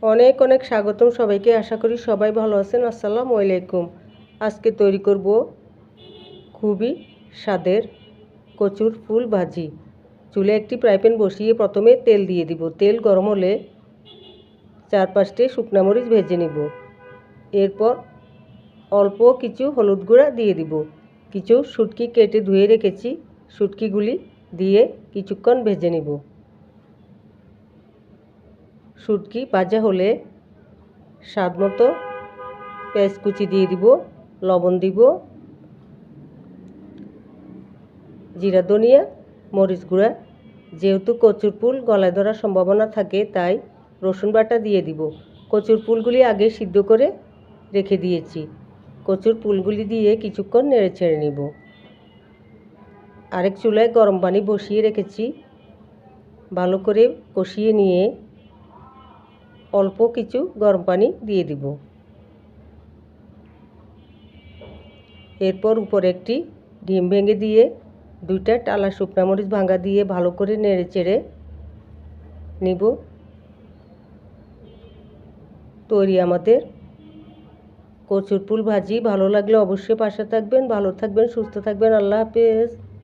অনেক অনেক স্বাগতম সবাইকে। আশা করি সবাই ভালো আছেন। আসসালামু আলাইকুম। আজকে তৈরি করব খুবই স্বাদের কচুর ফুল ভাজি। চুলে একটি ফ্রাই প্যান বসিয়ে প্রথমে তেল দিয়ে দিব। তেল গরম হলে 4-5টি শুকনা মরিচ ভেজে নিব। এরপর অল্প কিছু হলুদ গুঁড়া দিয়ে দিব। কিছু শুটকি কেটে ধুয়ে রেখেছি, শুটকিগুলি দিয়ে কিছুক্ষণ ভেজে নিব। শুটকি ভাজা হলে স্বাদ মতো পেঁয়াজ কুচি দিয়ে দিব, লবণ দিব, জিরা ধনিয়া মরিচ গুঁড়া। যেহেতু কচুর ফুল গলায় ধরার সম্ভাবনা থাকে তাই রসুন বাটা দিয়ে দিব। কচুর ফুলগুলি আগে সিদ্ধ করে রেখে দিয়েছি। কচুর ফুলগুলি দিয়ে কিছুক্ষণ নেড়ে ছেড়ে নিব। আরেক চুলায় গরম পানি বসিয়ে রেখেছি। ভালো করে কষিয়ে নিয়ে অল্প কিছু গরম পানি দিয়ে দিব। এরপর উপরে একটি ডিম ভেঙে দিয়ে 2টা টালা শুকনা মরিচ ভাঙা দিয়ে ভালো করে নেড়ে চেড়ে নিব। তৈরি আমাদের কচুর ফুল ভাজি। ভালো লাগলে অবশ্যই পাশে থাকবেন। ভালো থাকবেন, সুস্থ থাকবেন। আল্লাহ হাফেজ।